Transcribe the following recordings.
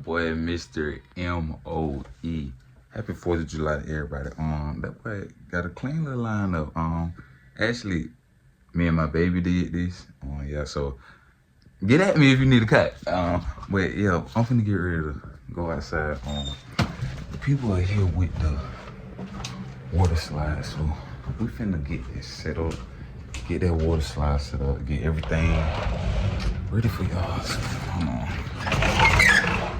boy Mr. M.O.E. Happy 4th of July to everybody. That boy got a clean little lineup. Actually, me and my baby did this. Yeah, so get at me if you need a cut. But yeah, I'm finna get ready to go outside. The people are here with the water slide, so we finna get this set up, get that water slide set up, get everything ready for y'all. So, hold on.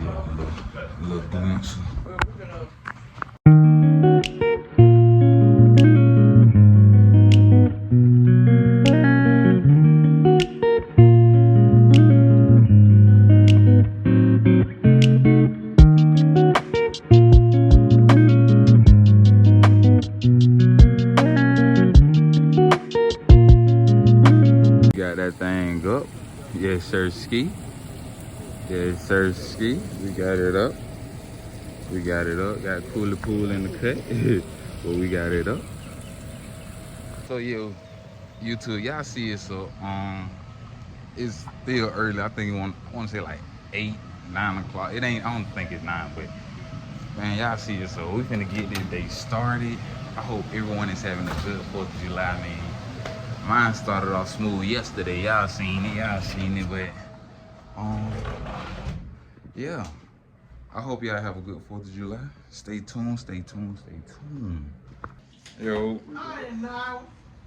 Yeah, a little glimpse. Got that thing up. Yes, sir, ski. Yes, sir, ski. We got it up. We got it up. Got cooler pool in the cut. But we got it up. So yo, YouTube, y'all see it. So it's still early. I think you want to say like 8, 9 o'clock. It ain't. I don't think it's 9, but man, y'all see it. So we finna get this day started. I hope everyone is having a good 4th of July, man. Mine started off smooth yesterday. Y'all seen it, but yeah. I hope y'all have a good 4th of July. Stay tuned, stay tuned, stay tuned. Yo. I didn't know.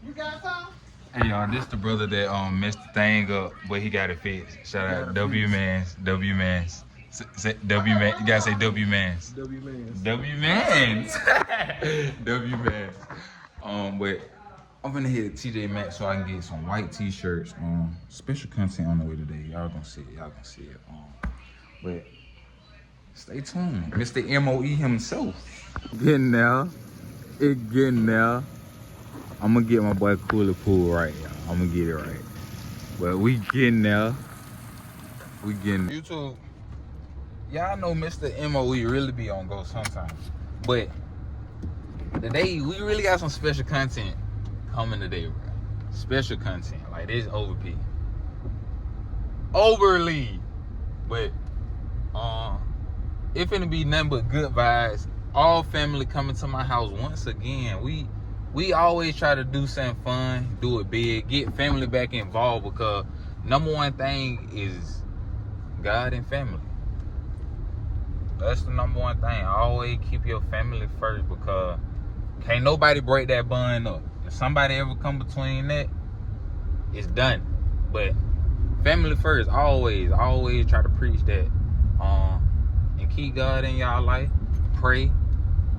You got some? Hey y'all, this the brother that messed the thing up, but he got it fixed. Shout out W-Mans. W-Mans. Say W-Man. You gotta say W-Mans. W-Mans. W-Mans. W-Mans. But I'm gonna hit TJ Maxx so I can get some white t-shirts. Special content on the way today. Y'all gonna see it. Y'all gonna see it. But stay tuned. Mr. M.O.E. himself. Getting there. It getting there. I'm gonna get my boy Cooler Pool right, y'all. I'm gonna get it right. But we getting there. We getting YouTube. Y'all know Mr. M.O.E. really be on go sometimes. But today we really got some special content coming today, bro. Special content. Like this overly. But it finna be nothing but good vibes. All family coming to my house once again. We always try to do something fun, do it big, get family back involved, because number one thing is God and family. That's the number one thing. Always keep your family first, because can't nobody break that bond up. If somebody ever come between that, it's done. But family first, always try to preach that. And keep God in y'all life. Pray.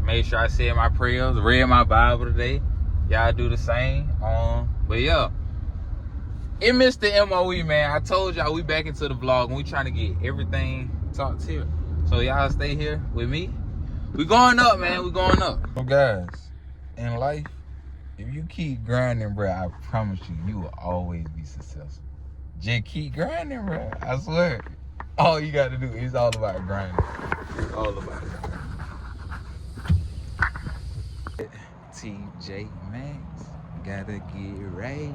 Make sure I said my prayers, read my Bible today. Y'all do the same. But yeah, it Mr. M.O.E. man. I told y'all we back into the vlog and we trying to get everything talked here. So y'all stay here with me. We going up, man. We going up. So guys, in life, if you keep grinding, bro, I promise you will always be successful. Just keep grinding, bro. I swear. All you got to do is all about grinding. It's all about it. TJ Maxx, gotta get right.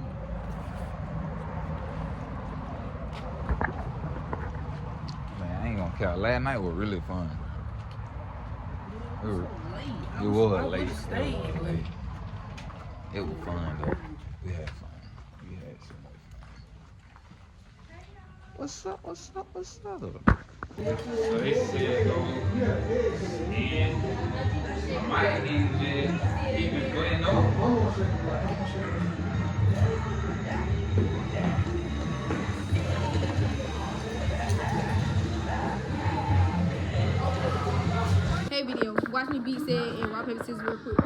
Man, I ain't gonna count. Last night was really fun. It was late. It was fun though. We had fun. We had so much fun. What's up? What's up? What's up? So they said go and I might need to even go and know. Hey video, watch me beat said and rock paper scissors real quick.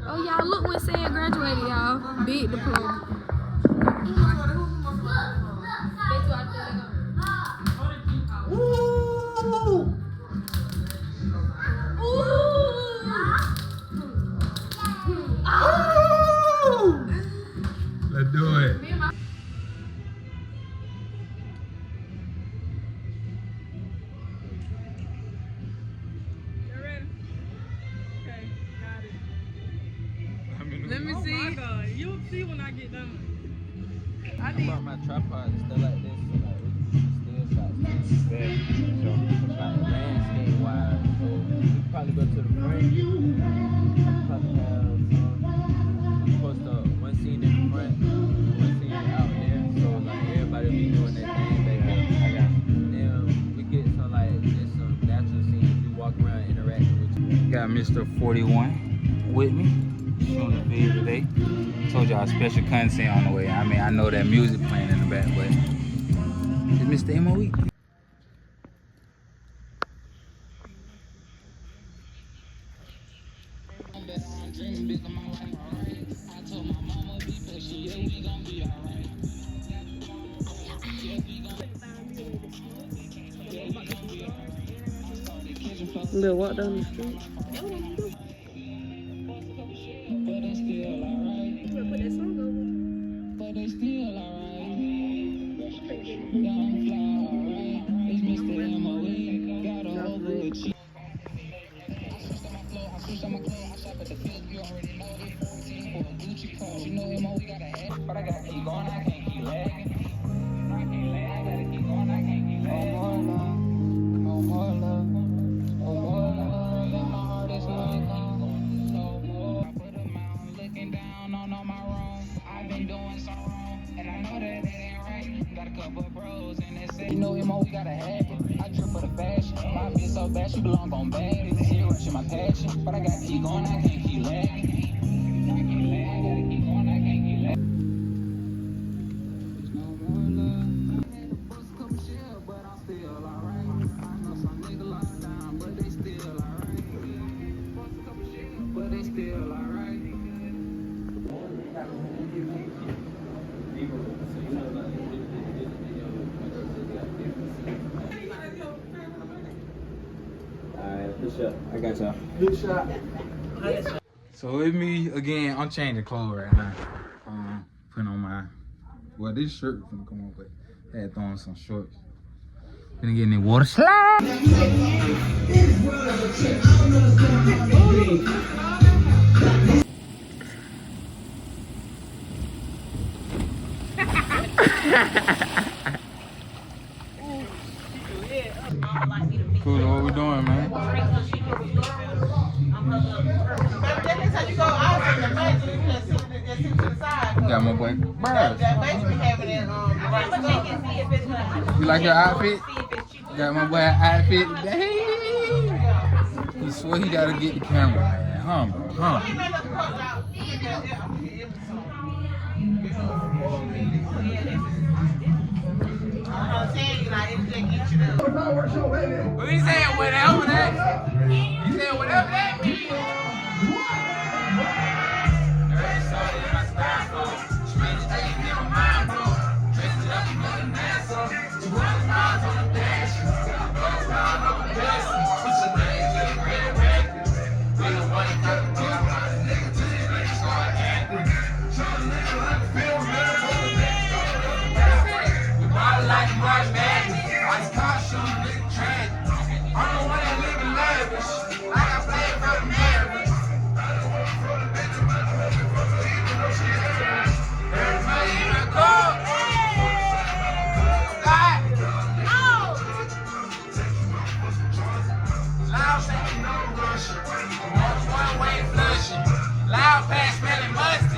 Oh y'all, look when Sam graduated, y'all. Big diploma. Ooh! Let's do it. Let me see. Oh my God. You'll see when I get done. brought my tripod and stuff like this, so like we can still shots. Yeah. So, Like landscape wise, so we can probably go to the front. Probably have we post up one scene in the front, one scene out there, so like everybody be doing their thing back there. Then we get some like just some natural scenes. We walk around interacting with you. got Mr. 41 with me. Shooting the video today. Told y'all special content on the way. I mean, I know that music playing in the back, but it's Mr. MOE. We'll walk down the street. We'll put that song over. But they still alright. Young fly alright. It's Mr. MOE. Gotta overachieve. I switched on my flow, I switched on my clothes. I shop at the field, you already know they 14 for a Gucci coat. You know MOE got a head, but I gotta keep going, I can't keep lagging. I can't lag, I gotta keep going, I can't keep lagging. No more love, no more love, and my heart is like no more. I put a mountain looking down on all my wrongs. I've been doing so wrong, and I know that it ain't right. Got a couple of bros, and they say, you know, MOE got a habit. I drip for the fashion. My bitch so bad, she belong on bad. See, rushing my passion, but I gotta keep going, I can't keep lagging. I can't lag, I gotta keep going, I can't keep lagging. There's no more love. I had to bust a couple shells, but I'm still alright. I know some niggas locked down, but they still alright. Bust a couple shells, but they still alright. Alright, push up. I got y'all. Good shot. So with me again, I'm changing clothes right now. Putting on my, well, this shirt was gonna come on, but I had to throw on some shorts. Gonna get in the water slide. Cool, what we doing, man? Got my boy Burrs. You like your outfit? Got my boy outfit today. He swear he gotta get the camera, man. What he said, whatever that? He said, whatever that means. Loud pass smelling musty.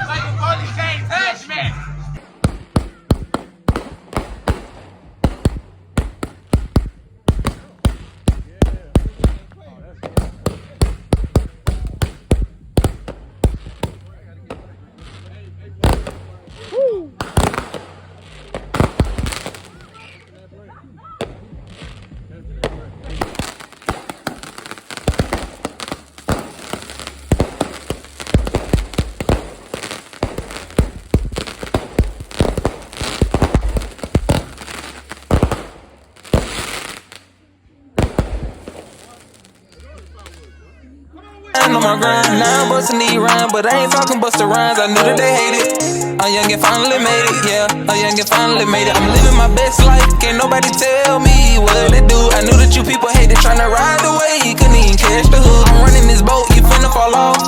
Like the police can't touch me. On my grind, now I'm bustin' these rhymes, but I ain't talking busta rhymes. I knew that they hate it. I'm young and finally made it, yeah. I'm young and finally made it. I'm living my best life, can't nobody tell me what to do. I knew that you people hated tryna ride away, you couldn't even catch the hook. I'm running this boat, you finna fall off.